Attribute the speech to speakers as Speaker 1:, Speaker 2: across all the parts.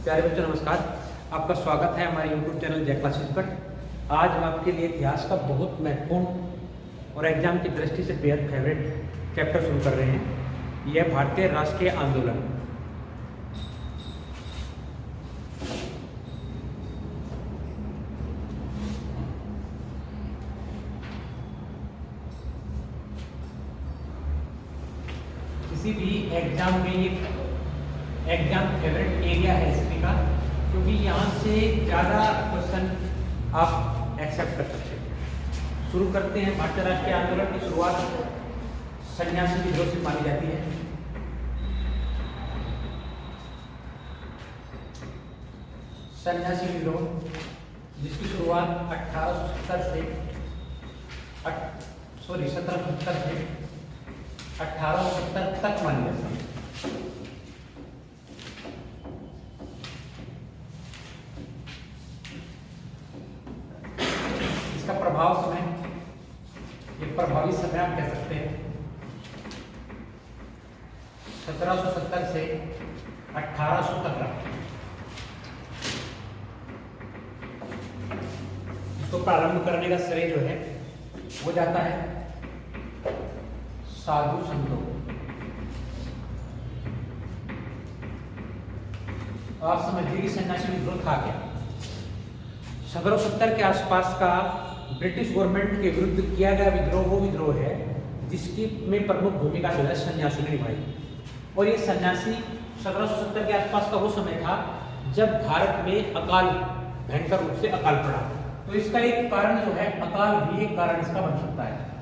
Speaker 1: प्यारे बच्चों नमस्कार। आपका स्वागत है हमारे YouTube चैनल जय क्लासेस पर। आज हम आपके लिए इतिहास का बहुत महत्वपूर्ण और एग्जाम की दृष्टि से बेहद फेवरेट चैप्टर शुरू कर रहे हैं। यह भारतीय राष्ट्रीय आंदोलन। किसी भी एग्जाम में ये एग्जाम फेवरेट एरिया है हिस्ट्री का, क्योंकि यहाँ से ज़्यादा क्वेश्चन आप एक्सेप्ट कर सकते हैं। शुरू करते हैं। भारतीय राष्ट्रीय आंदोलन की शुरुआत सन्यासी विद्रोह से मानी जाती है। सन्यासी विद्रोह जिसकी शुरुआत 1770 से 1870 तक मानी जाती है। इसका प्रभाव समय, ये प्रभावी समय आप कह सकते हैं 1770 से 1800 तक रहा। इसको प्रारंभ करने का श्रेय जो है वो जाता है साधु संतों। आप समझिए कि सन्यासी विद्रोह था क्या। 1770 के आसपास का ब्रिटिश गवर्नमेंट के विरुद्ध किया गया विद्रोह वो विद्रोह है जिसकी में प्रमुख भूमिका जो है सन्यासी ने निभाई। और ये सन्यासी 1770 के आसपास का वो समय था जब भारत में अकाल, भयंकर रूप से अकाल पड़ा। तो इसका एक कारण जो है अकाल भी एक कारण इसका बन सकता है।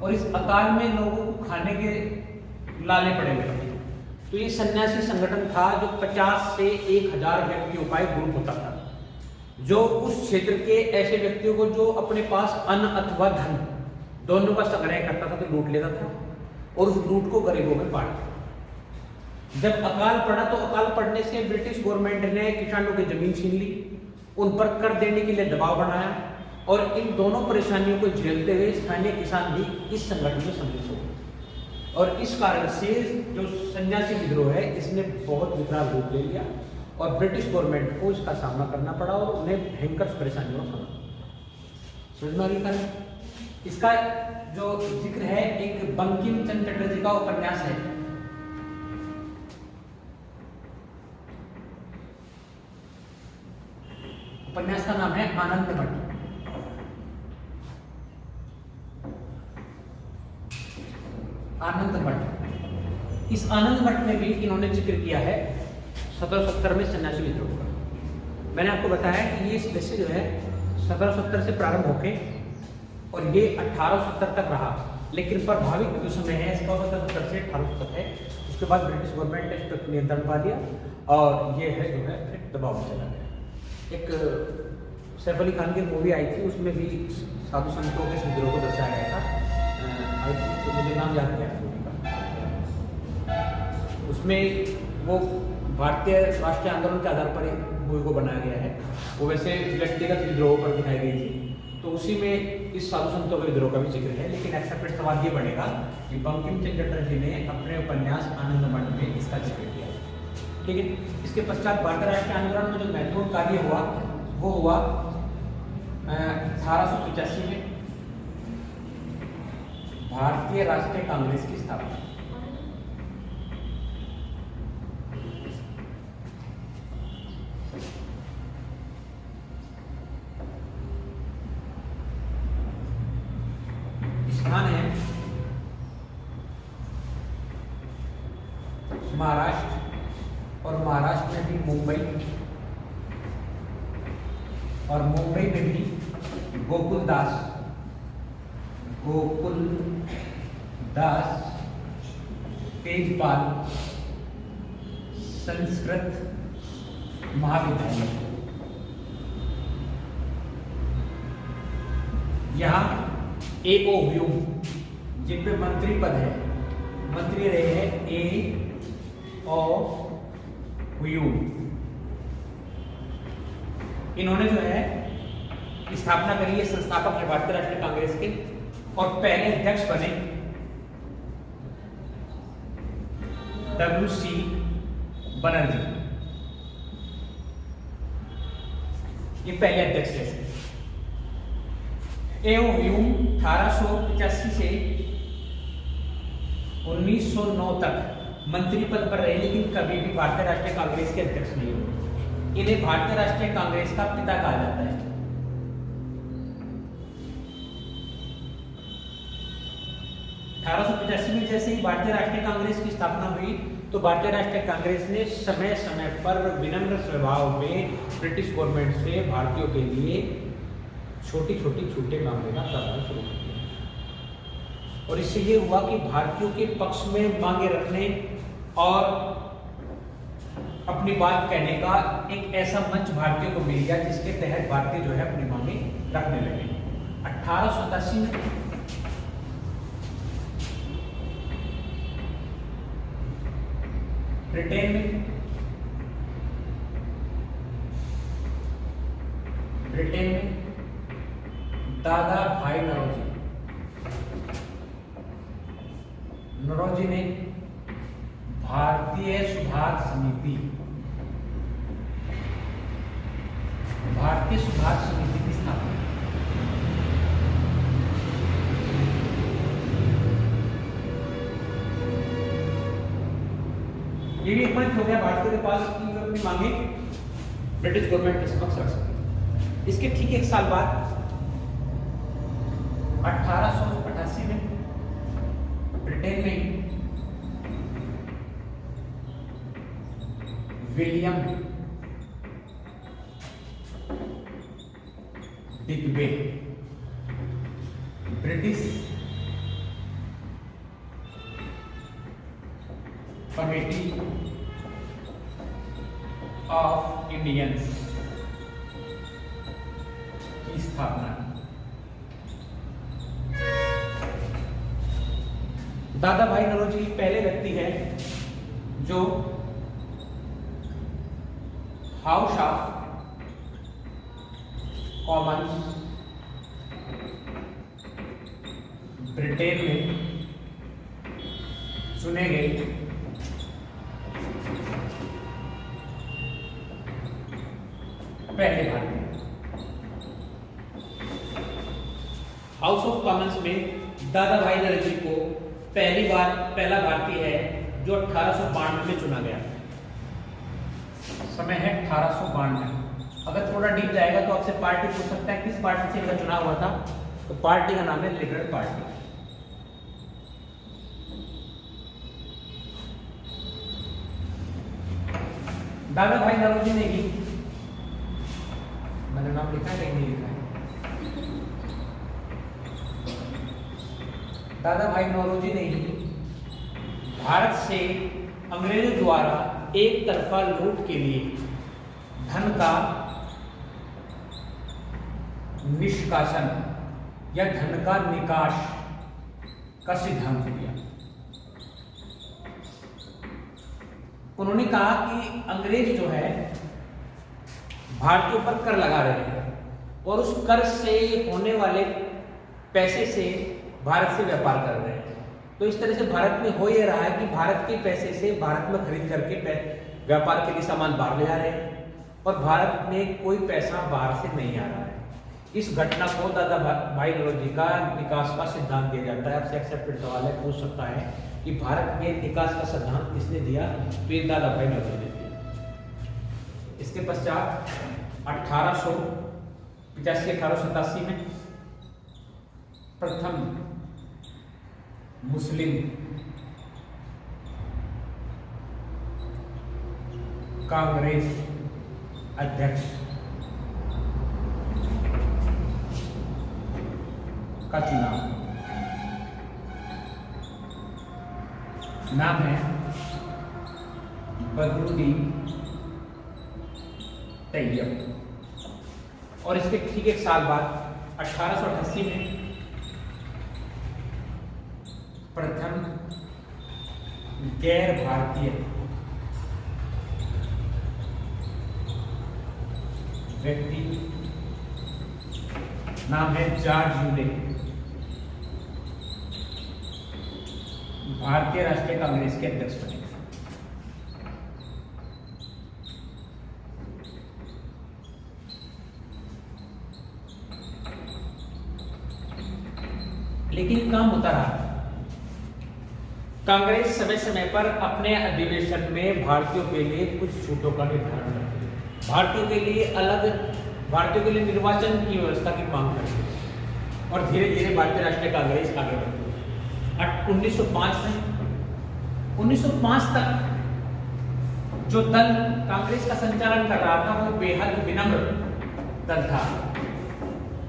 Speaker 1: और इस अकाल में लोगों को खाने के लाले पड़े हुए थे। तो ये सन्यासी संगठन था जो 50 से 1000 व्यक्तियों का एक ग्रुप होता था, जो उस क्षेत्र के ऐसे व्यक्तियों को जो अपने पास अन्न अथवा धन दोनों का संग्रह करता था तो लूट लेता था और उस लूट को गरीबों में बांटता। जब अकाल पड़ा तो अकाल पड़ने से ब्रिटिश गवर्नमेंट ने किसानों की जमीन छीन ली, उन पर कर देने के लिए दबाव बनाया और इन दोनों परेशानियों को झेलते हुए स्थानीय किसान भी इस संगठन में सम्मिलित हो गए। और इस कारण से जो सन्यासी विद्रोह है इसने बहुत विकराल रूप ले लिया और ब्रिटिश गवर्नमेंट को इसका सामना करना पड़ा और उन्हें भयंकर परेशानियों का सामना करना। इसका जो जिक्र है एक बंकिम चंद्र चटर्जी का उपन्यास है। उपन्यास का नाम है आनंद मठ। आनंद मठ। इस आनंद मठ में भी इन्होंने जिक्र किया है 1770 में सन्यासी विद्रोह का। मैंने आपको बताया कि ये सदस्य जो है 1770 से प्रारंभ होके और ये 1870 तक रहा, लेकिन प्रभावित जो समय है 1770 से 1800 तक है। उसके बाद ब्रिटिश गवर्नमेंट ने इस पर नियंत्रण पा दिया और ये है जो है फिर दबाव में चला गया। एक सैफ अली खान की मूवी आई थी, उसमें भी साधु संतों के विद्रोह को दर्शाया गया था। तो मुझे नाम याद नहीं है मूवी का। उसमें वो भारतीय राष्ट्रीय आंदोलन के आधार पर मूवी को बनाया गया है। वो वैसे व्यक्तिगत विद्रोह पर दिखाई गई थी, तो उसी में इस साधु संतों के विद्रोह का भी जिक्र है। लेकिन ऐसा फिर सवाल ये बनेगा कि बंकिम चंद्र चटर्जी ने अपने उपन्यास आनंद मठ में इसका जिक्र किया, ठीक है। इसके पश्चात भारतीय राष्ट्रीय आंदोलन में जो महत्वपूर्ण कार्य हुआ वो हुआ 1885 में भारतीय राष्ट्रीय कांग्रेस की स्थापना। स्थान है महाराष्ट्र और महाराष्ट्र में भी मुंबई और मुंबई में भी गोकुलदास तेजपाल संस्कृत महाविद्यालय। यहाँ A.O. व्यूम जिन पे मंत्री पद है, मंत्री रहे हैं A.O. व्यूम। इन्होंने जो है स्थापना करी है, संस्थापक है भारतीय राष्ट्रीय कांग्रेस के और पहले अध्यक्ष बने W.C. बनर्जी। ये पहले अध्यक्ष रहे थे। एओ ह्यूम 1885 से 1909 तक मंत्री पद पर रहे, लेकिन कभी भी भारतीय राष्ट्रीय कांग्रेस के अध्यक्ष नहीं हुए। इन्हें भारतीय राष्ट्रीय कांग्रेस का पिता कहा जाता है। में जैसे ही भारतीय राष्ट्रीय कांग्रेस की स्थापना हुई तो भारतीय राष्ट्रीय कांग्रेस ने समय समय पर विनम्र स्वभाव में ब्रिटिश गवर्नमेंट से भारतीयों के लिए छोटी छोटी छूटें मांगने का करना शुरू कर दिया। और इससे ये हुआ कि भारतीयों के पक्ष में मांगे रखने और अपनी बात कहने का एक ऐसा मंच भारतीयों को मिल गया जिसके तहत भारतीय जो है अपनी मांगे रखने लगे। 1887 में ब्रिटेन में दादा भाई नौरोजी ने भारतीय सुधार समिति की स्थापना। ये भी एक मंच हो गया भारतीय के पास की अपनी मांगे ब्रिटिश गवर्नमेंट के समक्ष रख सके। इसके ठीक एक साल बाद 1888 में ब्रिटेन में William Digby British committee of Indians की स्थापना। दादा भाई नौरोजी पहले व्यक्ति है जो हाउस ऑफ कॉमन्स ब्रिटेन में चुने गए पहले भारतीय। हाउस ऑफ कॉमन्स में दादा भाई नौरोजी को पहला भारतीय है जो 1892 में चुना गया। समय है 1892। अगर थोड़ा डीप जाएगा तो आपसे पार्टी पूछ सकता है किस पार्टी से इनका चुनाव हुआ था, तो पार्टी का नाम है लिबरल पार्टी। दादा भाई नौरोजी ने ही, मैंने नाम लिखा है नहीं लिखा है, दादा भाई नौरोजी ने ही भारत से अंग्रेजों द्वारा एक तरफा लूट के लिए धन का निष्कासन या धन का निकास का सिद्धांत दिया। उन्होंने कहा कि अंग्रेज जो है भारतीयों पर कर लगा रहे हैं और उस कर से होने वाले पैसे से भारत से व्यापार कर रहे हैं। तो इस तरह से भारत में हो ये रहा है कि भारत के पैसे से भारत में खरीद करके व्यापार के लिए सामान बाहर ले जा रहे हैं और भारत में कोई पैसा बाहर से नहीं आ रहा है। इस घटना को दादा भाई नौरोजी का निकास का सिद्धांत दिया जाता है। आपसे एक्सेप्टेड सवाल है, पूछ सकता है कि भारत में निकास का सिद्धांत किसने दिया? तो ये दादा भाई नौरोजी ने दिया। इसके पश्चात 1885-1887 में प्रथम मुस्लिम कांग्रेस अध्यक्ष का चुनाव। नाम है बदरुद्दीन तैयब। और इसके ठीक एक साल बाद 1888 में प्रथम गैर भारतीय व्यक्ति, नाम है जॉर्ज यूले, भारतीय राष्ट्रीय कांग्रेस के अध्यक्ष बने। लेकिन काम होता रहा। कांग्रेस समय समय पर अपने अधिवेशन में भारतीयों के लिए कुछ छूटों का निर्धारण करती है, भारतीयों के लिए निर्वाचन की व्यवस्था की मांग करती है और धीरे धीरे भारतीय राष्ट्रीय कांग्रेस आगे बढ़ती है। 1905 तक जो दल कांग्रेस का संचालन कर रहा था वो बेहद विनम्र दल था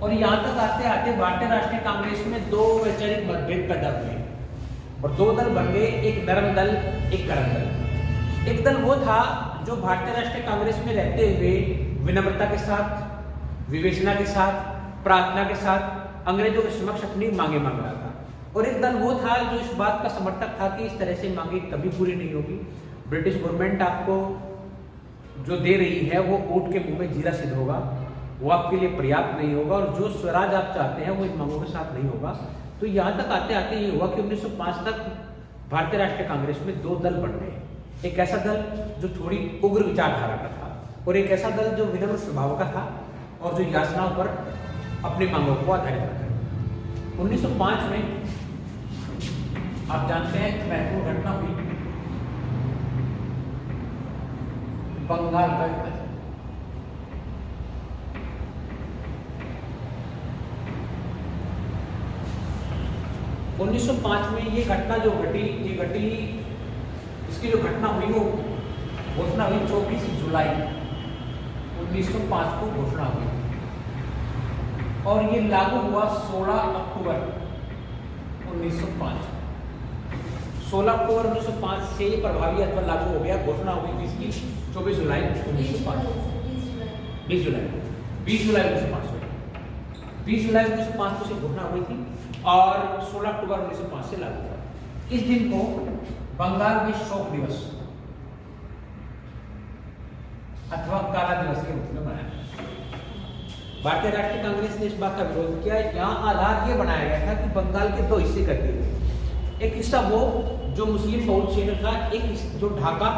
Speaker 1: और यहाँ तक आते आते भारतीय राष्ट्रीय कांग्रेस में दो वैचारिक मतभेद पैदा हुए और दो दल बन गए, एक नरम दल, एक गर्म दल। एक दल वो था जो भारतीय राष्ट्रीय कांग्रेस में रहते हुए विनम्रता के साथ, विवेचना के साथ, प्रार्थना के साथ अंग्रेजों के समक्ष अपनी मांगे मांग रहा था और एक दल वो था जो इस बात का समर्थक था कि इस तरह से मांगे कभी पूरी नहीं होगी। ब्रिटिश गवर्नमेंट आपको जो दे रही है वो ऊंट के मुंह में जीरा सिद्ध होगा, वो आपके लिए पर्याप्त नहीं होगा और जो स्वराज आप चाहते हैं वो इन मांगों के साथ नहीं होगा। तो यहाँ तक आते आते ये हुआ कि 1905 तक भारतीय राष्ट्रीय कांग्रेस में दो दल बन गए। एक ऐसा दल जो थोड़ी उग्र विचारधारा का था और एक ऐसा दल जो विनम्र स्वभाव का था और जो याचनाओं पर अपनी मांगों को आधारित रखा। 1905 में आप जानते हैं महत्वपूर्ण घटना हुई बंगाल का विभाजन। 1905 में ये घटना जो घटी, इसकी जो घटना हुई वो घोषणा हुई 24 जुलाई 1905 को घोषणा हुई और ये लागू हुआ 16 अक्टूबर 1905। 16 अक्टूबर 1905 से प्रभावी अथवा लागू हो गया। घोषणा हुई इसकी 24 जुलाई 1905, 20 जुलाई 1905 को से घोषणा हुई थी और 16 अक्टूबर 1905 से लागू हुआ। इस दिन को बंगाल में शोक दिवस अथवा काला दिवस के रूप में मनाया। भारतीय राष्ट्रीय कांग्रेस ने इस बात का विरोध किया। यहाँ आधार ये बनाया गया था कि बंगाल के दो हिस्से कर दिए गए, एक हिस्सा वो जो मुस्लिम बहुल क्षेत्र था, एक जो ढाका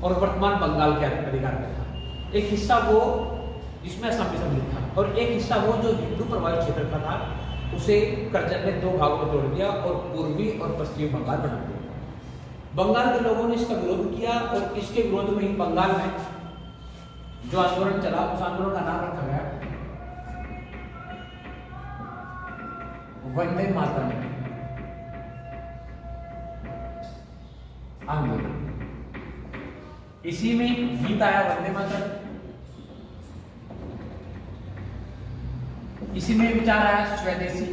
Speaker 1: और वर्तमान बंगाल के अधिकार में था, एक हिस्सा वो जिसमें असम भी सम्मिलित था और एक हिस्सा वो जो हिंदू प्रभावित क्षेत्र का था, उसे करजन ने दो भागों में तोड़ दिया और पूर्वी और पश्चिमी बंगाल बना दिया। बंगाल के लोगों ने इसका विरोध किया और इसके विरोध में ही बंगाल में जो आंदोलन चला उस आंदोलन का नाम रखा गया वंदे मातरम आंदोलन। इसी में गीत आया वंदे मातरम, इसी में विचार आया स्वदेशी।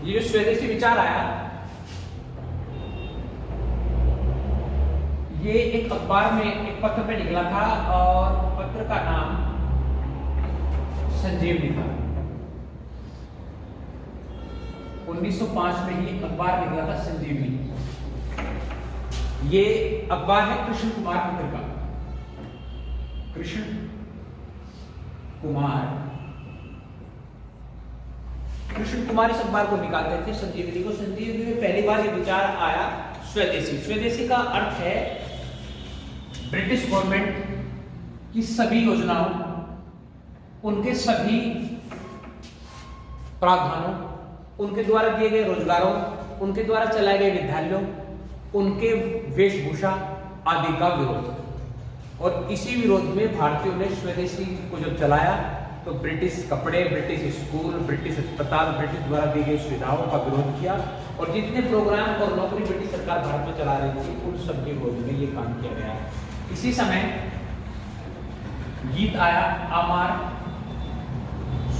Speaker 1: ये जो स्वदेशी विचार आया ये एक अखबार में एक पत्र पे निकला था और पत्र का नाम संजीवनी था। 1905 में ही अखबार निकला था संजीवनी। ये अखबार है कृष्ण कुमार मित्र का। कृष्ण कुमार इस अखबार को निकालते थे संजीवनी को। संजीवनी में पहली बार ये विचार आया स्वदेशी। स्वदेशी का अर्थ है ब्रिटिश गवर्नमेंट की सभी योजनाओं, उनके सभी प्रावधानों, उनके द्वारा दिए गए रोजगारों, उनके द्वारा चलाए गए विद्यालयों, उनके वेशभूषा आदि का विरोध। और इसी विरोध में भारतीयों ने स्वदेशी को जब चलाया तो ब्रिटिश कपड़े, ब्रिटिश स्कूल, ब्रिटिश अस्पताल, ब्रिटिश द्वारा दी गई सुविधाओं का विरोध किया और जितने प्रोग्राम और नौकरी ब्रिटिश सरकार भारत में चला रही थी उन सब के विरोध में ये काम किया गया। इसी समय गीत आया अमर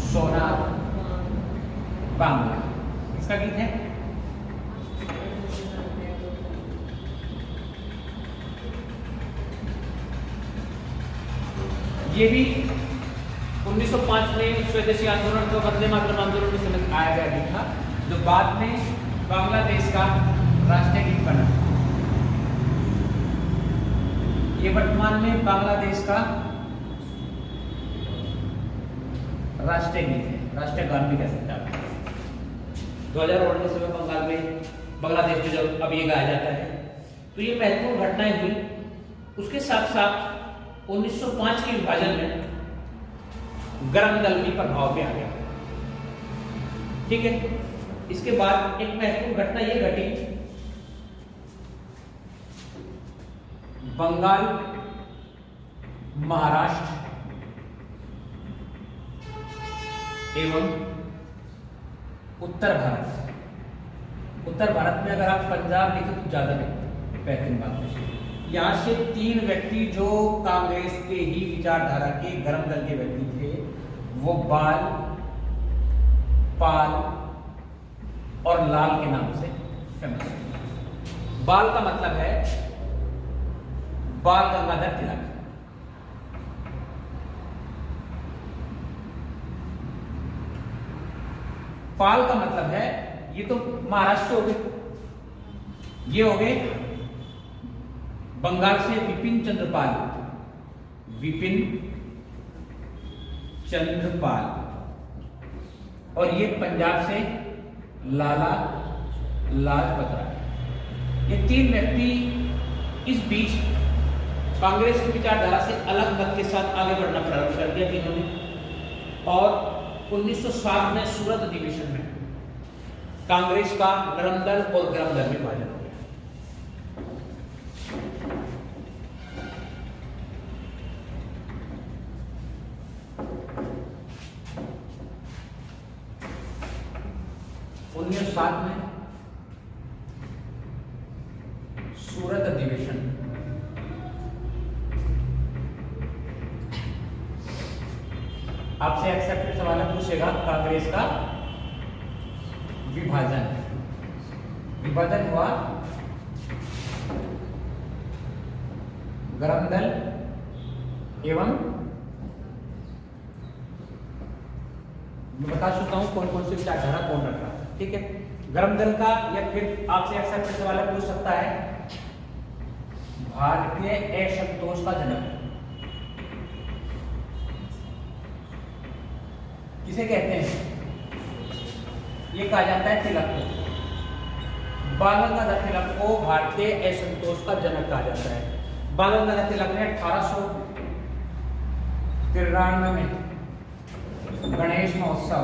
Speaker 1: सोनार बांग्ला। इसका गीत है ये भी 1905 में स्वदेशी आंदोलन को वंदे मातरम आंदोलन के समय आया गया गीत था जो बाद में बांग्लादेश का राष्ट्रीय गीत बना। ये वर्तमान में बांग्लादेश का राष्ट्रीय गीत है, राष्ट्रीय गान भी कह सकते हैं। 2019 में बंगाल में बांग्लादेश में जब अब ये गाया जाता है तो ये महत्वपूर्ण घटनाएं हुई। उसके साथ साथ 1905 के विभाजन में गरम दल भी प्रभाव में आ गया। ठीक है, इसके बाद एक महत्वपूर्ण घटना ये घटी, बंगाल, महाराष्ट्र एवं उत्तर भारत। उत्तर भारत में अगर आप पंजाब लिखे तो ज्यादा नहीं, बेहतरीन बात है। यहाँ से 3 व्यक्ति जो कांग्रेस के ही विचारधारा के गरम दल के व्यक्ति थे, वो बाल, पाल और लाल के नाम से फेमस है। बाल का मतलब है बाल गंगाधर तिलक। पाल का मतलब है, ये तो महाराष्ट्र हो गए, ये हो गए बंगाल से विपिन चंद्र पाल, विपिन चंद्र पाल, और ये पंजाब से लाला लाजपत राय। ये 3 व्यक्ति इस बीच कांग्रेस की विचारधारा से अलग मत के साथ आगे बढ़ना प्रारंभ कर दिया तीनों ने, और 1907 में सूरत अधिवेशन में कांग्रेस का नरम दल और गरम दल में विभाजन हो गया। साथ में सूरत अधिवेशन, आपसे एक्सेप्टेड सवाल पूछेगा कांग्रेस का विभाजन। विभाजन हुआ गरम दल एवं, मैं बता चुका हूं कौन कौन सी विचारधारा कौन रख रहा है। ठीक है, गरम दल का, या फिर आपसे एक्सेप्टेड सवाल पूछ सकता है भारतीय असंतोष का जनक किसे कहते हैं? ये कहा जाता है तिलक को। बाल गंगाधर तिलक को भारतीय असंतोष का जनक कहा जाता है। बाल गंगाधर तिलक ने 1893 में गणेश महोत्सव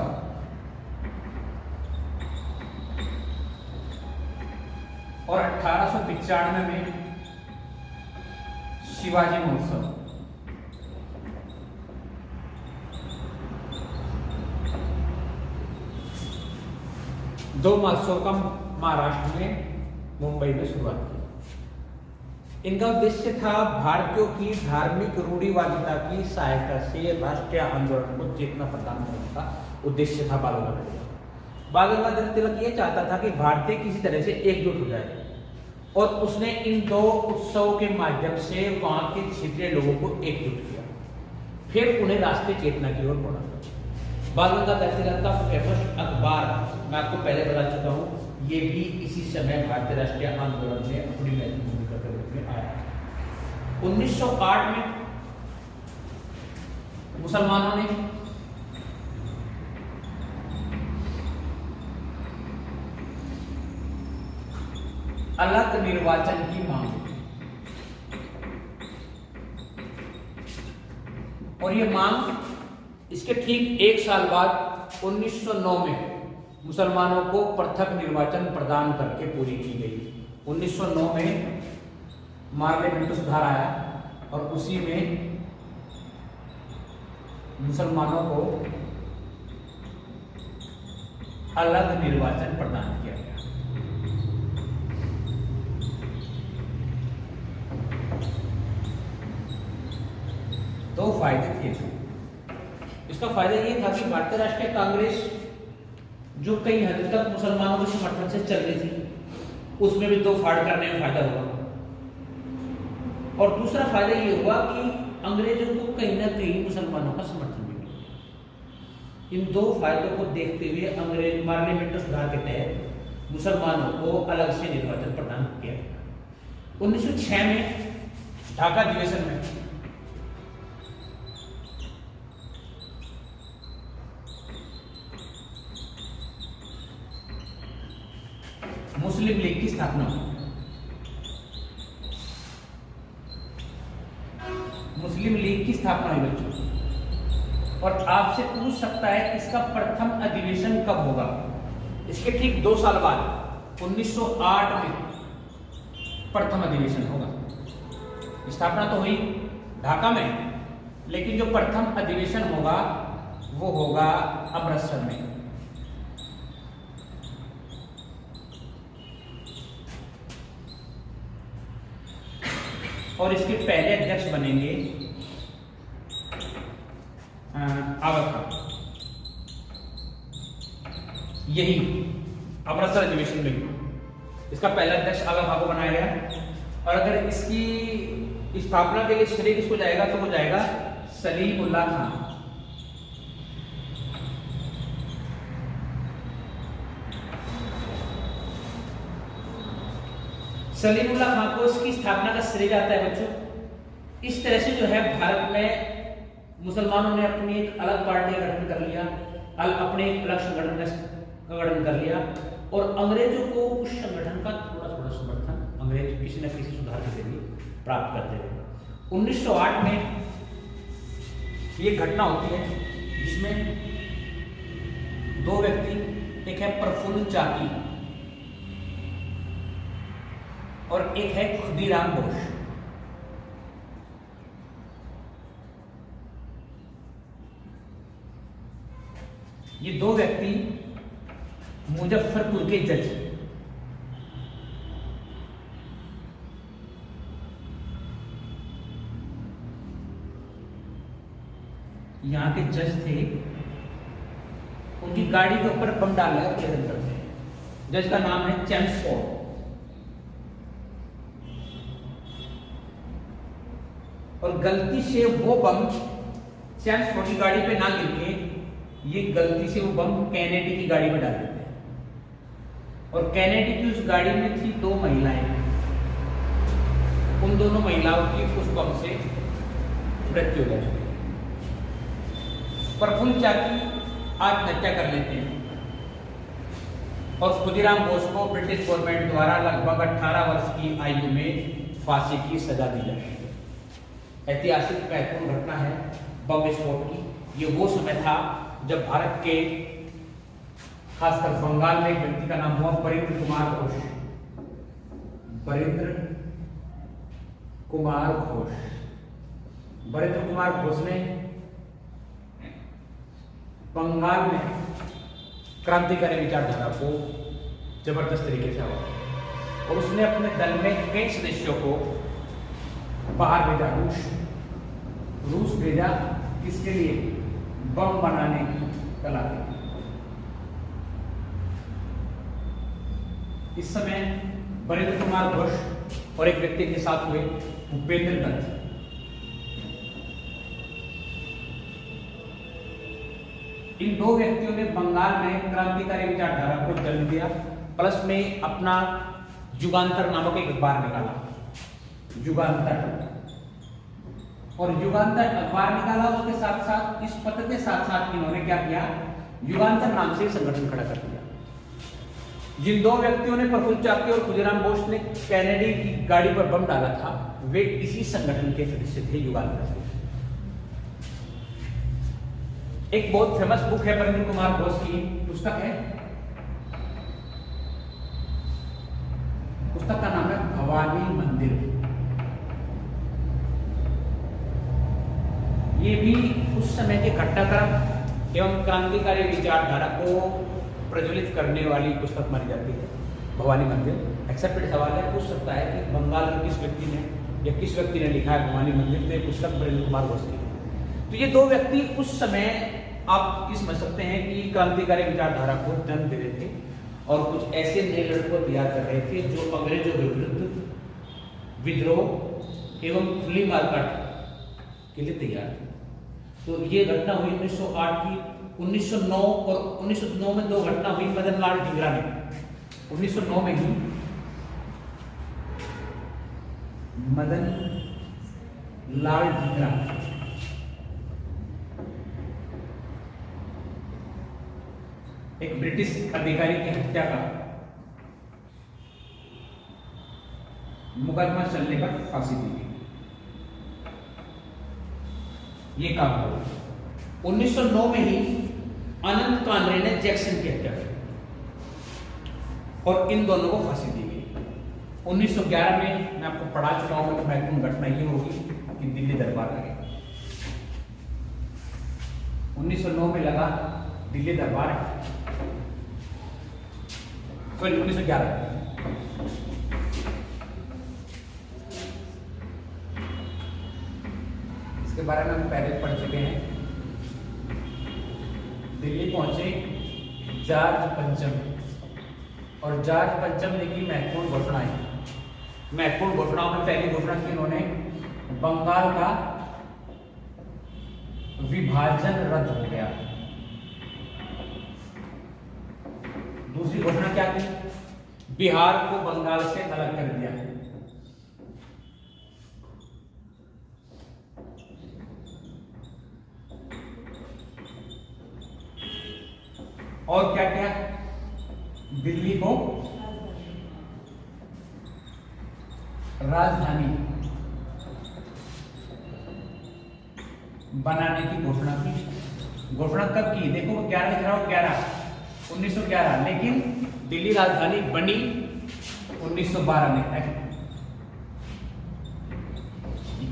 Speaker 1: और 1895 में शिवाजी महोत्सव, दो महोत्सव का महाराष्ट्र में, मुंबई में शुरुआत की। इनका उद्देश्य था भारतीयों की धार्मिक रूढ़िवादिता की सहायता से राष्ट्रीय आंदोलन को चेतना प्रदान करने का उद्देश्य था बाल गंगाधर तिलक। बाल गंगाधर तिलक ये चाहता था कि भारतीय किसी तरह से एकजुट हो जाए, और उसने इन 2 उत्सवों के माध्यम से वहां के क्षेत्रीय लोगों को एकजुट किया, फिर उन्हें राष्ट्रीय चेतना की ओर बढ़ा। बाल गंगाधर तिलक का फेमस अखबार, मैं आपको पहले बता चुका हूं, ये भी इसी समय भारतीय राष्ट्रीय आंदोलन में अपनी महत्वपूर्ण भूमिका के रूप में आया। 1908 में मुसलमानों ने अलग निर्वाचन की मांग की, और ये मांग इसके ठीक 1 साल बाद 1909 में मुसलमानों को पृथक निर्वाचन प्रदान करके पूरी की गई। 1909 में पार्लियामेंट सुधार आया, और उसी में मुसलमानों को अलग निर्वाचन प्रदान किया गया। दो फायदे थे इसका। फायदा ये था कि भारतीय राष्ट्रीय कांग्रेस जो कई हद तक मुसलमानों के समर्थन से चल रही थी, उसमें भी 2 फाड़ करने में फायदा हुआ। और दूसरा फायदा ये हुआ कि अंग्रेजों को कहीं ना कहीं मुसलमानों का समर्थन भी मिला। इन 2 फायदों को देखते हुए अंग्रेज पार्लियामेंट सुधार के तहत मुसलमानों को अलग से निर्वाचन प्रदान किया गया। 1906 में ढाका अधिवेशन में मुस्लिम लीग की स्थापना हुई। मुस्लिम लीग की स्थापना हुई बच्चों, और आपसे पूछ सकता है कि इसका प्रथम अधिवेशन कब होगा। इसके ठीक 2 साल बाद 1908 में प्रथम अधिवेशन होगा। स्थापना तो हुई ढाका में, लेकिन जो प्रथम अधिवेशन होगा वो होगा अमृतसर में। और इसके पहले अध्यक्ष बनेंगे आगा खान। यही अमृतसर अधिवेशन में इसका पहला अध्यक्ष आगा खान को बनाया गया। और अगर इसकी स्थापना के लिए श्रेय किसको जाएगा तो वो जाएगा सलीमुल्लाह खान। सलीमुल्लाह खान को इसकी स्थापना का श्रेय जाता है बच्चों। इस तरह से जो है भारत में मुसलमानों ने अपनी एक अलग पार्टी का गठन कर लिया, अपने एक अलग संगठन का गठन कर लिया, और अंग्रेजों को उस संगठन का थोड़ा थोड़ा समर्थन अंग्रेज किसी न किसी सुधार के जरिए प्राप्त करते रहे। 1908 में ये घटना होती है जिसमें 2 व्यक्ति, एक है प्रफुल्ल चाकी और एक है खुदीराम बोस, ये 2 व्यक्ति मुजफ्फरपुर के जज, यहां के जज थे। उनकी गाड़ी के ऊपर बम डाल रहा है। जज का नाम है चैम्सफोर्ड। और गलती से वो बम चैम्सफोर्ड की गाड़ी पे ना गिर के ये गलती से वो बम कैनेडी की गाड़ी में डाल देते हैं। और कैनेडी की उस गाड़ी में थी 2 महिलाएं। उन दोनों महिलाओं की उस बम से मृत्यु हो जाती है। प्रफुल्ल चाकी आत्महत्या कर लेते हैं और खुदीराम बोस को ब्रिटिश गवर्नमेंट द्वारा लगभग 18 वर्ष की आयु में फांसी की सजा दी जाती है। ऐतिहासिक महत्वपूर्ण घटना है बम विस्फोट की। ये वो समय था जब भारत के खासकर बंगाल में एक व्यक्ति का नाम हुआ बरिंद्र कुमार घोष। बरिंद्र कुमार घोष ने बंगाल में क्रांतिकारी विचारधारा को जबरदस्त तरीके से हवा और उसने अपने दल में कई सदस्यों को बाहर भेजा, रूस भेजा। किसके लिए? बम बनाने की कला के लिए। इस समय बरिंद्र कुमार घोष और एक व्यक्ति के साथ हुए भूपेंद्र दत्त। इन 2 व्यक्तियों ने बंगाल में क्रांतिकारी विचारधारा को जन्म दिया, प्लस में अपना युगांतर नामक एक अखबार निकाला। युगांतर और युगांतर अखबार निकाला। उसके साथ साथ इस पत्र के साथ साथ इन्होंने क्या किया? युगांतर नाम से संगठन खड़ा कर दिया। जिन 2 व्यक्तियों ने प्रफुल्ल चाकी और खुदीराम बोस ने कैनेडी की गाड़ी पर बम डाला था, वे इसी संगठन के सदस्य थे, युगांतर से। एक बहुत फेमस बुक है बरिंद्र कुमार घोष की, पुस्तक है, पुस्तक का नाम है भवानी मंदिर। ये भी उस समय के घटनाक्रम एवं क्रांतिकारी विचारधारा को प्रज्वलित करने वाली पुस्तक मानी जाती है, भवानी मंदिर। एक्सेप्टेड सवाल है, पूछ सकता है कि बंगाल में किस व्यक्ति ने या किस व्यक्ति ने लिखा है भवानी मंदिर, तो पुस्तक बरिंद्र कुमार घोष की। तो ये 2 व्यक्ति उस समय आप ये समझ सकते हैं कि क्रांतिकारी विचारधारा को जन्म दे रहे थे और कुछ ऐसे नए लड़कों को तैयार कर रहे थे जो अंग्रेजों के विरुद्ध विद्रोह एवं खुली मारकाट के लिए तैयार थे। तो ये घटना हुई 1908 की। 1909 और 1909 में 2 घटना हुई मदन लाल ढींगरा में। 1909 में ही मदन लाल ढींगरा एक ब्रिटिश अधिकारी की हत्या का मुकदमा चलने पर फांसी दी गई। ये काम हुआ। 1909 में ही अनंत कांद्रे ने जैक्सन की हत्या की और इन दोनों को फांसी दी गई। 1911 में मैं आपको पढ़ा चुका हूं कि महत्वपूर्ण घटना ये होगी कि दिल्ली दरबार लगेगा। 1909 में लगा दिल्ली दरबार, सॉरी 1911। इसके बारे में हम पहले पढ़ चुके हैं। दिल्ली पहुंचे जॉर्ज पंचम और जॉर्ज पंचम ने की महत्वपूर्ण घोषणाएं। महत्वपूर्ण घोषणाओं में पहली घोषणा की उन्होंने बंगाल का विभाजन रद्द हो गया। दूसरी घोषणा क्या की? बिहार को बंगाल से अलग कर दिया। और क्या क्या? दिल्ली को राजधानी बनाने की घोषणा की। घोषणा कब की? देखो 11 लिख रहा हूं, 1911, लेकिन दिल्ली राजधानी बनी 1912 में।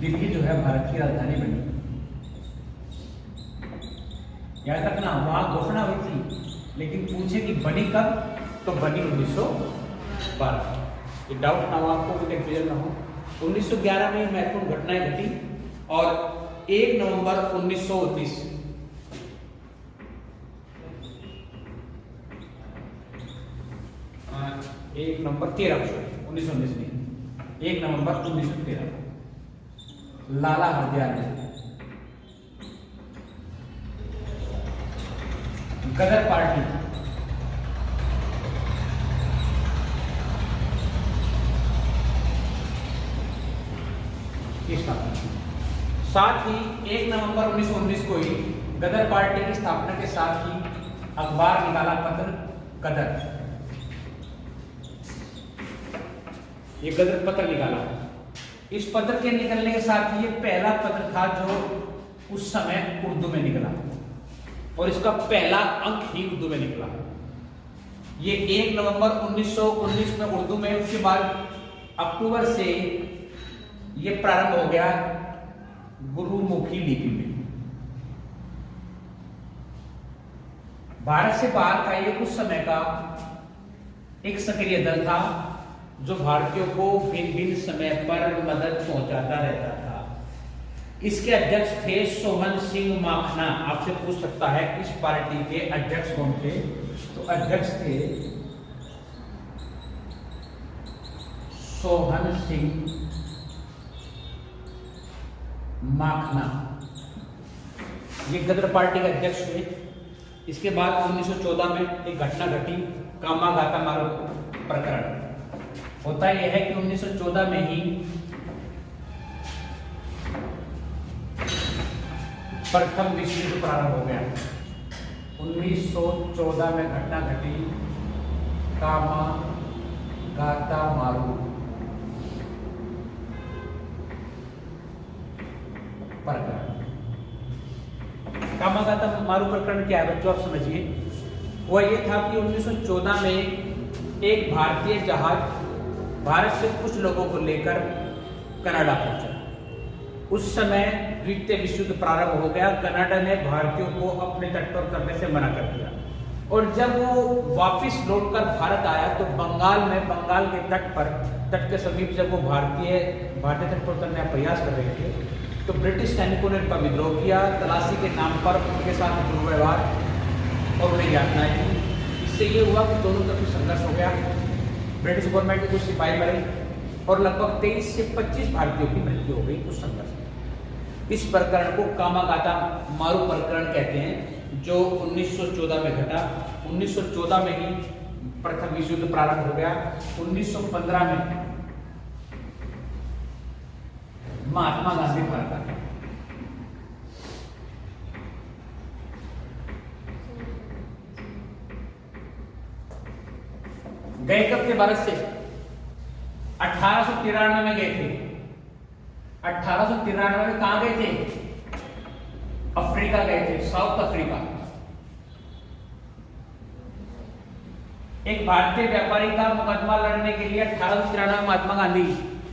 Speaker 1: दिल्ली जो है भारत की राजधानी बनी, याद रखना। वहां घोषणा हुई थी, लेकिन पूछे कि बनी कब, तो बनी 1912। ये डाउट ना हो आपको, कोई कंफ्यूजन ना हो। 1911 में महत्वपूर्ण घटनाएं घटी और 1 नवंबर 1919 1 नवंबर 1919 नहीं, 1 नवंबर 1913 लाला हरदयाल ने गदर पार्टी की स्थापना की। साथ ही 1 नवंबर 1919 को ही गदर पार्टी की स्थापना के साथ ही अखबार निकाला, पत्र गदर। ये गदर पत्र निकाला। इस पत्र के निकलने के साथ ही ये पहला पत्र था जो उस समय उर्दू में निकला और इसका पहला अंक ही उर्दू में निकला। ये 1 नवंबर 1919 में उर्दू में, उसके बाद अक्टूबर से ये प्रारंभ हो गया गुरुमुखी लिपि में। भारत से बाहर का ये उस समय का एक सक्रिय दल था जो भारतीयों को भिन्न भिन्न समय पर मदद पहुंचाता रहता था। इसके अध्यक्ष थे सोहन सिंह माखना। आपसे पूछ सकता है इस पार्टी के अध्यक्ष कौन थे, तो अध्यक्ष थे सोहन सिंह माखना। ये गदर पार्टी के अध्यक्ष हुए। इसके बाद 1914 में एक घटना घटी, कामागाता मारो प्रकरण। होता यह है कि 1914 में ही प्रथम विश्व युद्ध प्रारंभ हो गया। 1914 में घटना घटी कामागाता मारू प्रकरण। कामागाता मारू प्रकरण क्या है बच्चों, आप समझिए। वह ये था कि 1914 में एक भारतीय जहाज भारत से कुछ लोगों को लेकर कनाडा पहुंचा। उस समय द्वितीय विश्व युद्ध प्रारंभ हो गया। कनाडा ने भारतीयों को अपने तट पर करने से मना कर दिया और जब वो वापस लौटकर भारत आया तो बंगाल में, बंगाल के तट के समीप जब वो भारतीय तट पर उतरने का प्रयास कर रहे थे तो ब्रिटिश सैनिकों ने उनका विद्रोह किया। तलाशी के नाम पर उनके साथ दुर्व्यवहार और उन्हें यातनाएं दी। इससे ये हुआ कि दोनों तरफ संघर्ष हो गया। ब्रिटिश गवर्नमेंट के कुछ सिपाही मरे और लगभग 23 से 25 भारतीयों की मृत्यु हो गई उस संघर्ष में। इस प्रकरण को कामागाता मारू प्रकरण कहते हैं, जो 1914 में घटा। 1914 में ही प्रथम विश्व युद्ध प्रारंभ हो गया। 1915 में महात्मा गांधी भारत आए। गए कब थे भारत से? 1893 में गए थे। 1893 में कहां गए थे? अफ्रीका गए थे, साउथ अफ्रीका। एक भारतीय व्यापारी का मुकदमा लड़ने के लिए 1893 में महात्मा गांधी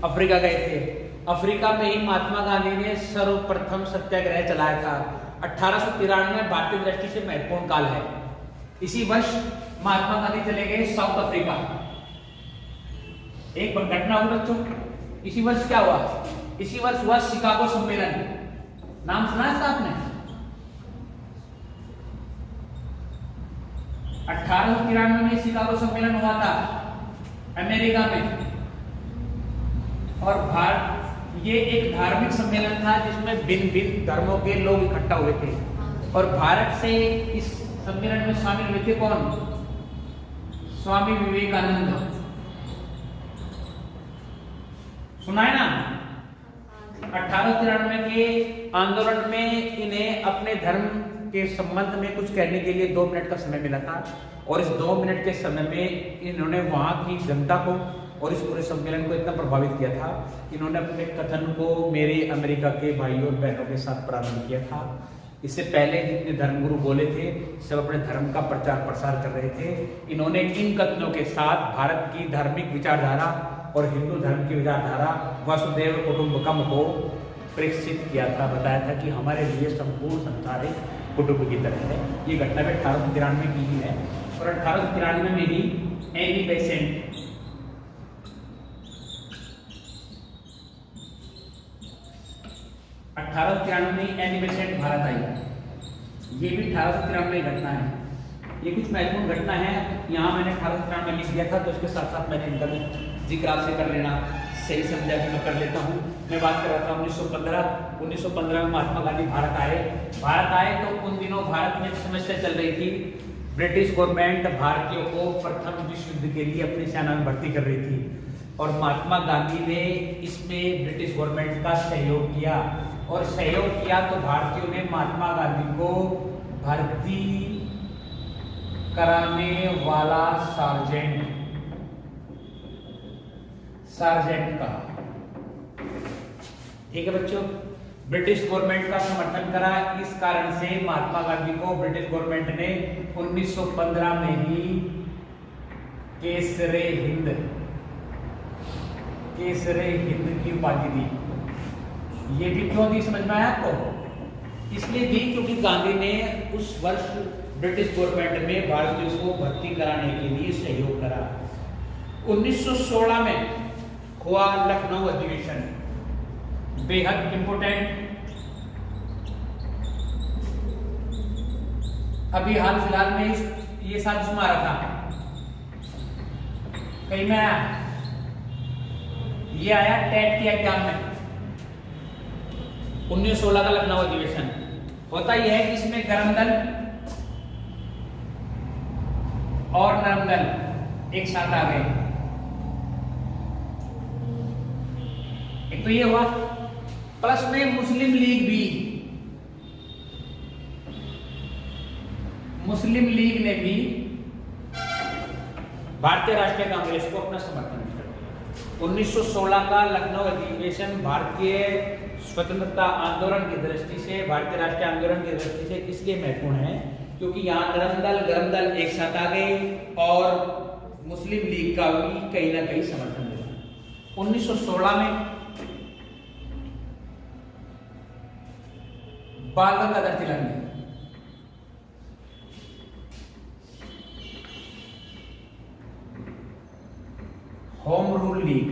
Speaker 1: अफ्रीका गए थे। अफ्रीका में ही महात्मा गांधी ने सर्वप्रथम सत्याग्रह चलाया था। 1893 भारतीय दृष्टि से महत्वपूर्ण काल है। इसी वर्ष महात्मा गांधी चले गए साउथ अफ्रीका। एक घटना हुई बच्चों, इसी वर्ष क्या हुआ? इसी वर्ष हुआ शिकागो सम्मेलन। नाम सुना है इसका आपने? 1893 में शिकागो सम्मेलन हुआ था अमेरिका में। और भारत, ये एक धार्मिक सम्मेलन था जिसमें भिन्न भिन्न धर्मों के लोग इकट्ठा हुए थे। और भारत से इस सम्मेलन में शामिल हुए थे कौन? स्वामी विवेकानंद। सुना है ना? 1893 के आंदोलन में इन्हें अपने धर्म के संबंध में कुछ कहने के लिए 2 मिनट का समय मिला था। और इस 2 मिनट के समय में इन्होंने वहां की जनता को और इस पूरे सम्मेलन को इतना प्रभावित किया था, इन्होंने अपने कथन को मेरे अमेरिका के भाइयों और बहनों के साथ प्रारंभ किया था। इससे पहले जितने धर्मगुरु बोले थे सब अपने धर्म का प्रचार प्रसार कर रहे थे। इन्होंने इन कथनों के साथ भारत की धार्मिक विचारधारा और हिंदू धर्म की विचारधारा वसुधैव कुटुंबकम को प्रेषित किया था। बताया था कि हमारे लिए संपूर्ण संसार एक कुटुंब की तरह है। ये घटना में 1893 की ही है। और 1893 में ही एनी बेसेंट, में एनी बेसेंट भारत आई। ये भी 1893 में घटना है। ये कुछ महत्वपूर्ण घटना है। यहाँ मैंने 1893 में लिख दिया था, तो उसके साथ साथ मैंने इनका भी जिक्र आपसे कर लेना सही समझा कि मैं कर लेता हूँ। मैं बात कर रहा था 1915 में महात्मा गांधी भारत आए तो उन दिनों भारत में एक समस्या चल रही थी। ब्रिटिश गवर्नमेंट भारतीयों को प्रथम विश्व युद्ध के लिए अपनी सेना में भर्ती कर रही थी। और महात्मा गांधी ने इसमें ब्रिटिश गवर्नमेंट का सहयोग किया। और सहयोग किया तो भारतीयों ने महात्मा गांधी को भर्ती कराने वाला सार्जेंट कहा। ठीक है बच्चों, ब्रिटिश गवर्नमेंट का समर्थन करा। इस कारण से महात्मा गांधी को ब्रिटिश गवर्नमेंट ने 1915 में ही केसरे हिंद की उपाधि दी। ये भी क्यों दी समझ में आया आपको? इसलिए दी क्योंकि गांधी ने उस वर्ष ब्रिटिश गवर्नमेंट में भारतीयों को भर्ती कराने के लिए सहयोग करा। 1916 में हुआ लखनऊ अधिवेशन, बेहद इंपोर्टेंट। अभी हाल फिलहाल में ये साल जिसमें आ रहा था, कहीं में आया, ये आया टेट के एग्जाम में। 1916 का लखनऊ अधिवेशन होता यह है कि इसमें गर्म दल और नरम दल एक साथ आ गए। एक तो ये हुआ, प्लस में मुस्लिम लीग ने भी भारतीय राष्ट्रीय कांग्रेस को अपना समर्थन दिया। 1916 का लखनऊ अधिवेशन भारतीय स्वतंत्रता आंदोलन की दृष्टि से, भारतीय राष्ट्रीय आंदोलन की दृष्टि से इसलिए महत्वपूर्ण है क्योंकि यहाँ नरम दल गरम दल एक साथ आ गए और मुस्लिम लीग का भी कहीं ना कहीं समर्थन मिला। 1916 में बाल गंगाधर तिलक ने होम रूल लीग,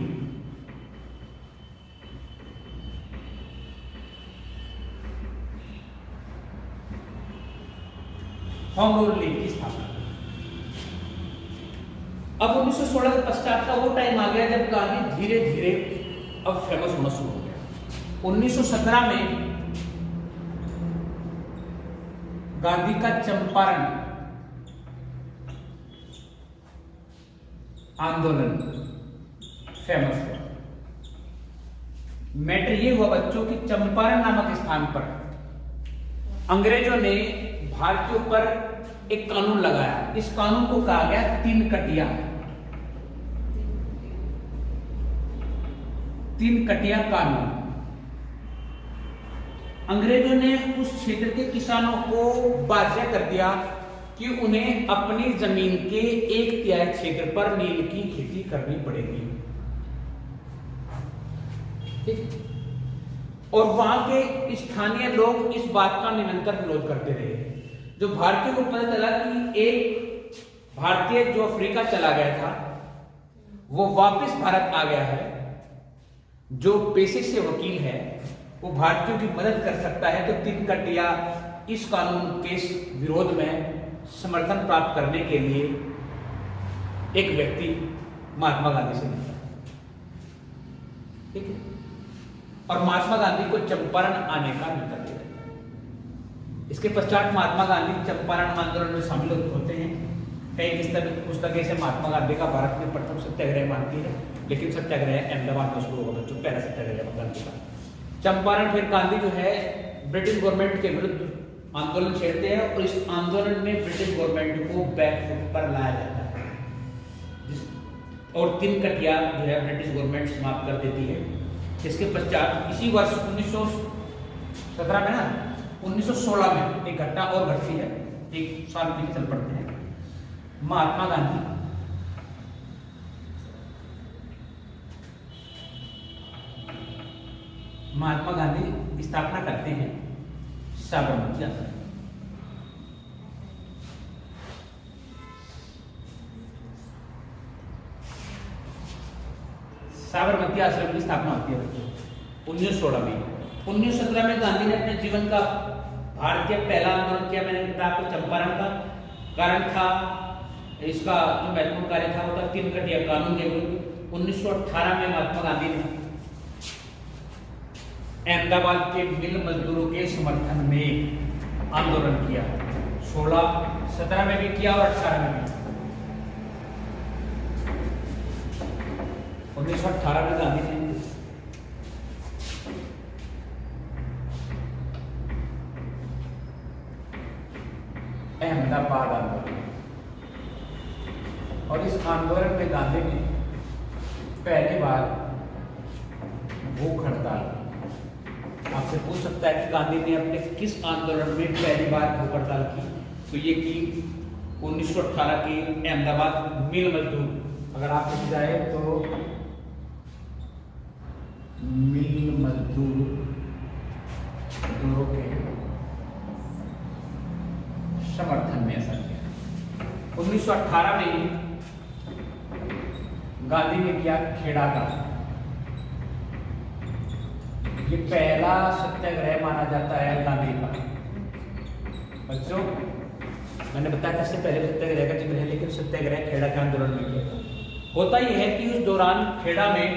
Speaker 1: की स्थापना। अब 1916 के पश्चात का वो टाइम आ गया जब गांधी धीरे धीरे अब फेमस होना शुरू हो गया। 1917 में गांधी का चंपारण आंदोलन फेमस हुआ। मैटर ये हुआ बच्चों कि चंपारण नामक स्थान पर अंग्रेजों ने भारतीयों पर एक कानून लगाया। इस कानून को कहा गया 3 कटिया कानून। अंग्रेजों ने उस क्षेत्र के किसानों को बाध्य कर दिया कि उन्हें अपनी जमीन के 1/3 क्षेत्र पर नील की खेती करनी पड़ेगी। और वहां के स्थानीय लोग इस बात का निरंतर विरोध करते रहे। जो भारतीयों को पता चला कि एक भारतीय जो अफ्रीका चला गया था वो वापस भारत आ गया है, जो पेशे से वकील है, वो भारतीयों की मदद कर सकता है, तो तिनकटिया इस कानून के विरोध में समर्थन प्राप्त करने के लिए एक व्यक्ति महात्मा गांधी से मिला। ठीक है, और महात्मा गांधी को चंपारण आने का न्योता दिया। इसके पश्चात महात्मा गांधी चंपारण आंदोलन में शामिल होते हैं। कई पुस्तकें से महात्मा गांधी का भारत में प्रथम सत्याग्रह मानती है, लेकिन सत्याग्रह अहमदाबाद में शुरू होगा, जो पहला सत्याग्रह गांधी का। चंपारण फिर गांधी जो है ब्रिटिश गवर्नमेंट के विरुद्ध आंदोलन छेड़ते हैं और इस आंदोलन में ब्रिटिश गवर्नमेंट को बैकफुट पर लाया जाता है और तिनकटिया जो है ब्रिटिश गवर्नमेंट समाप्त कर देती है। इसके पश्चात इसी वर्ष 1917 में 1916 में एक घटना और घटती है, एक साल पीछे चल पड़ते हैं। महात्मा गांधी स्थापना करते हैं साबरमती आश्रम। साबरमती आश्रम की स्थापना होती है 1916 में। 1917 में गांधी ने अपने जीवन का भारतीय पहला आंदोलन किया। मैंने बताया आपको चंपारण का कारण था, इसका जो महत्वपूर्ण कार्य था वो था तिनकटिया कानून के विरुद्ध। 1918 में महात्मा गांधी ने अहमदाबाद के मिल मजदूरों के समर्थन में आंदोलन किया। 17 में भी किया और 18 में भी। 1918 में गांधी ने अहमदाबाद आंदोलन, और इस आंदोलन में गांधी ने पहली बार भूख हड़ताल। आपसे पूछ सकता है कि गांधी ने अपने किस आंदोलन में पहली बार भूख हड़ताल की, तो ये की 1918 के अहमदाबाद मिल मजदूर। अगर आप पूछ जाए तो मिल मजदूरों के समर्थन में ऐसा किया। 1918 में गांधी ने किया खेड़ा का। ये पहला सत्याग्रह माना जाता है गांधी का। बच्चों, मैंने बताया इससे पहले सत्याग्रह का जिक्र है, लेकिन सत्याग्रह खेड़ा के आंदोलन में किया। होता यह है कि उस दौरान खेड़ा में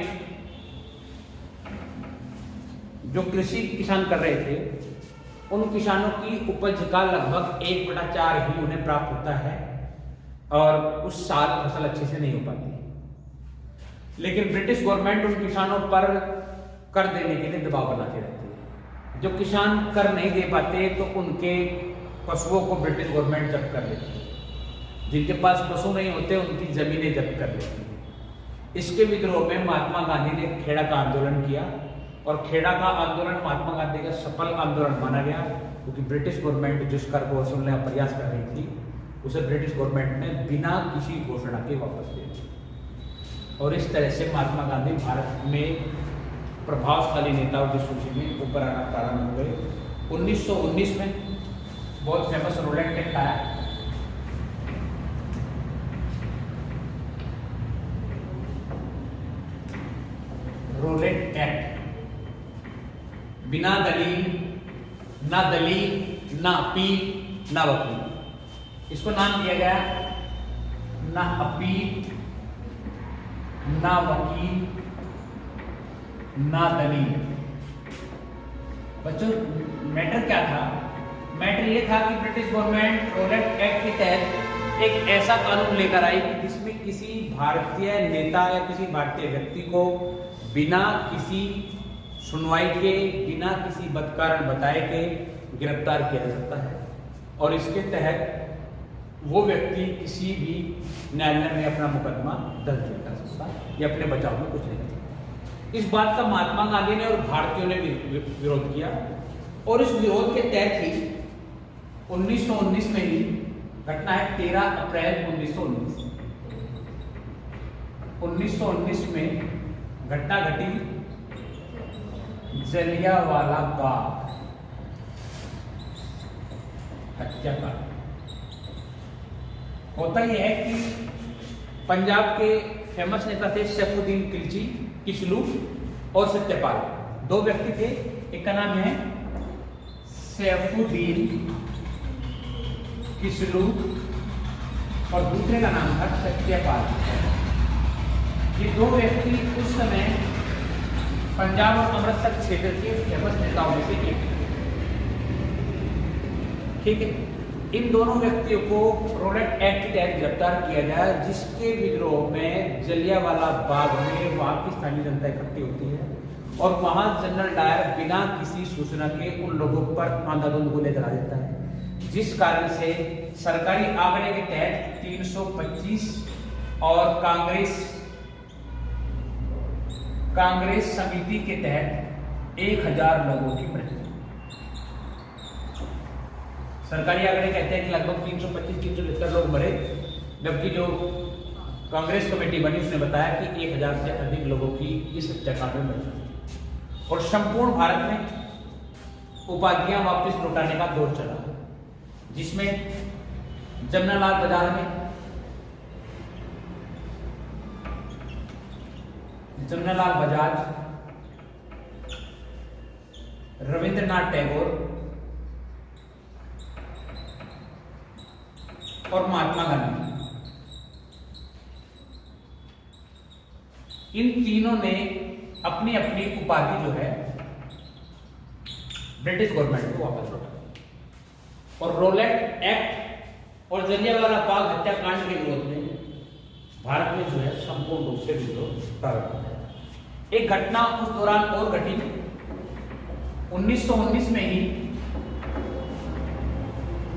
Speaker 1: जो कृषि किसान कर रहे थे, उन किसानों की उपज का लगभग 1/4 ही उन्हें प्राप्त होता है और उस साल फसल अच्छे से नहीं हो पाती। लेकिन ब्रिटिश गवर्नमेंट उन किसानों पर कर देने के लिए दबाव बनाती रहती है। जो किसान कर नहीं दे पाते तो उनके पशुओं को ब्रिटिश गवर्नमेंट जब्त कर लेती है। जिनके पास पशु नहीं होते उनकी जमीनें जब्त कर लेती है। इसके विद्रोह में महात्मा गांधी ने खेड़ा का आंदोलन किया और खेड़ा का आंदोलन महात्मा गांधी का सफल आंदोलन माना गया, क्योंकि ब्रिटिश गवर्नमेंट जिस कर को वसूलने का प्रयास कर रही थी उसे ब्रिटिश गवर्नमेंट ने बिना किसी घोषणा के वापस दे दिया। और इस तरह से महात्मा गांधी भारत में प्रभावशाली नेताओं की सूची में ऊपर आना प्रारंभ हो गए। 1919 में बहुत फेमस रोलेट एक्ट आया। रोलेट एक्ट बिना दलील, ना दलील, ना अपील, ना वकील, इसको नाम दिया गया ना अपील, ना वकील, ना दलील। बच्चों, मैटर क्या था? मैटर ये था कि ब्रिटिश गवर्नमेंट रोलेट एक्ट के तहत एक ऐसा कानून लेकर आई कि जिसमें किसी भारतीय नेता या किसी भारतीय व्यक्ति को बिना किसी सुनवाई के, बिना किसी बदकारण बताए के गिरफ्तार किया जा सकता है और इसके तहत वो व्यक्ति किसी भी न्यायालय में अपना मुकदमा दर्ज कर सकता है या अपने बचाव में कुछ नहीं कर सकता। इस बात का महात्मा गांधी ने और भारतीयों ने विरोध किया और इस विरोध के तहत ही 1919 में ही घटना है 13 अप्रैल 1919। 1919 में घटना घटी जलियांवाला बाग हत्याकांड। होता यह है कि पंजाब के फेमस नेता थे सैफुद्दीन खिलजी, किचलू और सत्यपाल, दो व्यक्ति थे। एक का नाम है सैफुद्दीन किचलू और दूसरे का नाम था सत्यपाल। ये दो व्यक्ति उस समय पंजाब और अमृतसर क्षेत्र के फेमस नेताओं में से एक। ठीक है, इन दोनों व्यक्तियों को रोलेट एक्ट के तहत गिरफ्तार किया गया, जिसके विद्रोह में जलियांवाला बाग में वहां की स्थानीय जनता इकट्ठी होती है और वहां जनरल डायर बिना किसी सूचना के उन लोगों पर अंधाधुंध गोली चला देता है, जिस कारण से सरकारी आंकड़े के तहत 325 और कांग्रेस समिति के तहत 1000 लोगों की मृत्यु। सरकारी आंकड़े कहते हैं कि लगभग 325-375 लोग मरे, जबकि जो कांग्रेस कमेटी बनी उसने बताया कि 1000 से अधिक लोगों की इस हत्याकांड में मृत्यु। और संपूर्ण भारत में उपाधियां वापस लौटाने का दौर चला, जिसमें जमनालाल बजाज, रविंद्रनाथ टैगोर और महात्मा गांधी, इन तीनों ने अपनी अपनी उपाधि जो है ब्रिटिश गवर्नमेंट को वापस लौटा। और रोलेट एक्ट और जलियांवाला बाग हत्याकांड के विरोध में भारत में जो है संपूर्ण रूप से विरोध प्रारंभ हुआ। एक घटना उस दौरान और घटी 1919 में ही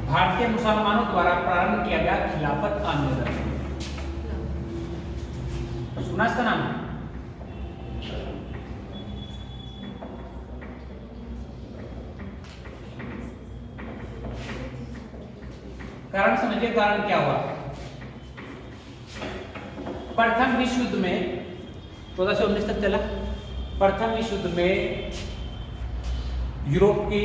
Speaker 1: भारतीय मुसलमानों द्वारा प्रारंभ किया गया खिलाफत आंदोलन। सुना इसका नाम? कारण समझिए, कारण क्या हुआ। प्रथम विश्व युद्ध में 14 से 19 तक चला। प्रथम विश्व युद्ध में यूरोप की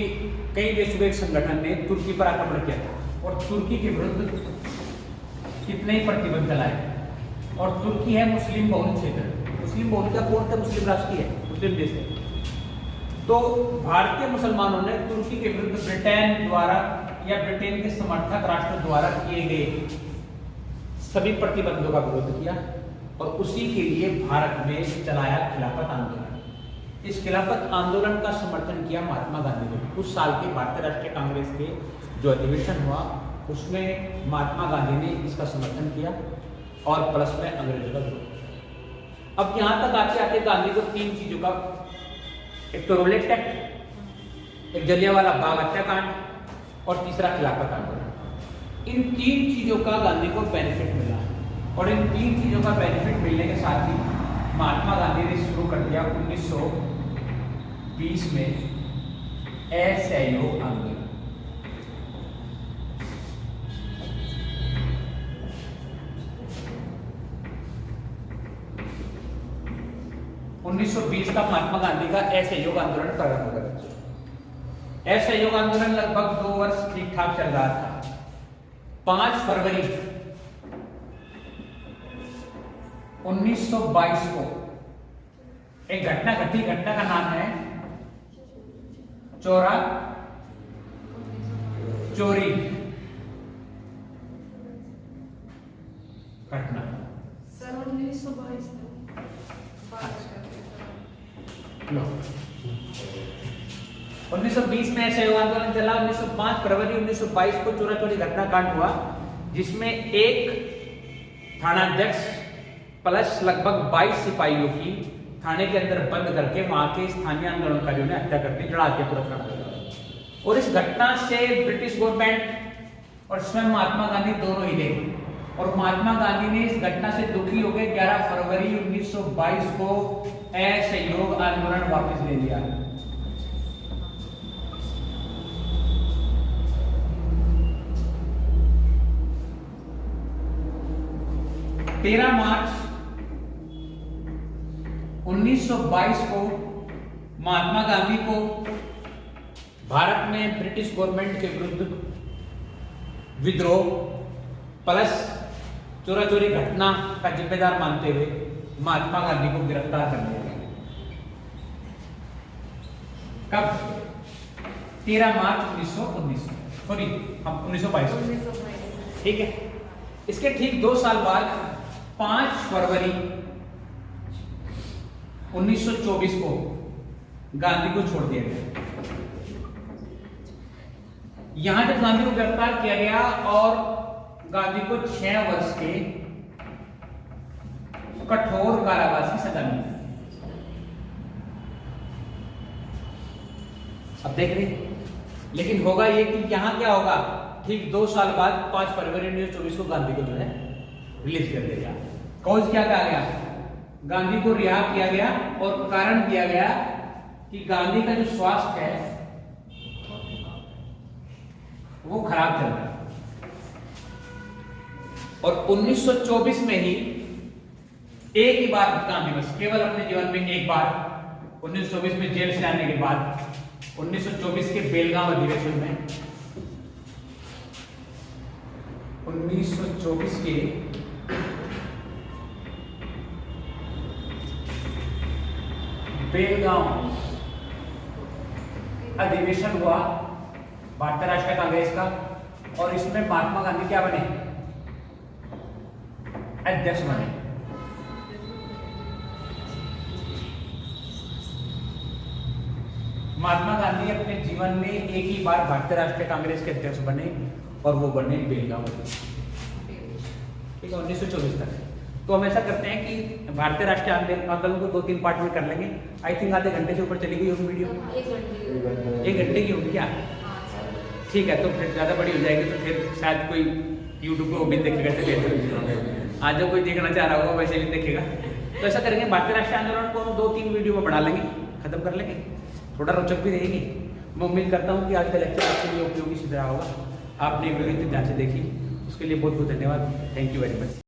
Speaker 1: कई देशों के एक संगठन ने तुर्की पर आक्रमण किया था और तुर्की के विरुद्ध कितने ही प्रतिबंध लाए। और तुर्की है मुस्लिम बहुल क्षेत्र। मुस्लिम बहुल का कौन सा मुस्लिम राष्ट्र है, मुस्लिम देश है। तो भारतीय मुसलमानों ने तुर्की के विरुद्ध ब्रिटेन द्वारा या ब्रिटेन के समर्थक राष्ट्र द्वारा किए गए सभी प्रतिबंधों का विरोध किया और उसी के लिए भारत में चलाया खिलाफत आंदोलन। इस खिलाफत आंदोलन का समर्थन किया महात्मा गांधी ने। उस साल के भारतीय राष्ट्रीय कांग्रेस के जो अधिवेशन हुआ उसमें महात्मा गांधी ने इसका समर्थन किया और प्लस में अंग्रेजों का विरोध किया। अब यहां तक आते आते गांधी को तीन चीजों का, एक तो रोलेट एक्ट, एक जलियांवाला बाग हत्याकांड और तीसरा खिलाफत आंदोलन, इन तीन चीजों का गांधी को बेनिफिट मिला। और इन तीन चीजों का बेनिफिट मिलने के साथ ही महात्मा गांधी ने शुरू कर दिया 1920 में असहयोग आंदोलन। का महात्मा गांधी का असहयोग आंदोलन प्रारंभ हुआ। असहयोग आंदोलन लगभग 2 वर्ष ठीक ठाक चल रहा था। 5 फरवरी 1922 को एक घटना घटी। घटना का नाम है चोरी घटना। 1920 में असहयोग आंदोलन चला। 5 फरवरी 1922 को चोरी घटना कांड हुआ, जिसमें एक थानाध्यक्ष प्लस लगभग 22 सिपाहियों की थाने के अंदर बंद करके वहां के स्थानीय आंदोलनकारियों ने हत्या कर दी, जड़ा दिया तुरंत। और इस घटना से ब्रिटिश गवर्नमेंट और स्वयं महात्मा गांधी दोनों ही थे। और महात्मा गांधी ने इस घटना से दुखी होकर 11 फरवरी 1922 को असहयोग आंदोलन वापस ले लिया। 13 मार्च 1922 को महात्मा गांधी को भारत में ब्रिटिश गवर्नमेंट के विरुद्ध विद्रोह प्लस चोरा चोरी घटना का जिम्मेदार मानते हुए महात्मा गांधी को गिरफ्तार कर लिया गया। कब? 13 मार्च 1919 सॉरी हम 1922। ठीक है। इसके ठीक 2 साल बाद 5 फरवरी 1924 को गांधी को छोड़ दिया गया। यहां जब गांधी को गिरफ्तार किया गया और गांधी को 6 वर्ष के कठोर कारावास की सजा मिली। अब देख रहे, लेकिन होगा ये कि यहां क्या होगा, ठीक 2 साल बाद 5 फरवरी 1924 को गांधी को जो है रिलीज कर दिया गया। कॉज क्या कहा गया? गांधी को रिहा किया गया और कारण दिया गया कि गांधी का जो स्वास्थ्य है वो खराब चल रहा है। और 1924 में ही एक ही बार गांधी बस केवल अपने जीवन में एक बार 1924 में जेल से आने के बाद 1924 के बेलगांव अधिवेशन में 1924 के बेलगांव अधिवेशन हुआ भारतीय राष्ट्रीय कांग्रेस का, और इसमें महात्मा गांधी क्या बने? अध्यक्ष बने। महात्मा गांधी अपने जीवन में एक ही बार भारतीय राष्ट्रीय कांग्रेस के अध्यक्ष बने और वो बने बेलगांव। ठीक है, 1924 तक। तो हम ऐसा करते हैं कि भारतीय राष्ट्रीय आंदोलन को 2-3 पार्ट में कर लेंगे। आई थिंक आधे घंटे से ऊपर चली गई होगी वीडियो। 1 घंटे की होगी क्या? ठीक है, तो फिर ज़्यादा बड़ी हो जाएगी, तो फिर शायद कोई यूट्यूब को भी देखेगा। आज जो कोई देखना चाह रहा होगा वैसे भी देखेगा। तो ऐसा करेंगे, भारतीय राष्ट्रीय आंदोलन को 2-3 वीडियो में बढ़ा लेंगे, खत्म कर लेंगे, थोड़ा रोचक भी रहेगी। मैं उम्मीद करता हूँ कि आज का लेक्चर आपके लिए उपयोगी सिद्ध रहा होगा। आपने वीडियो इतने ध्यान से देखी, उसके लिए बहुत बहुत धन्यवाद। Thank you very much.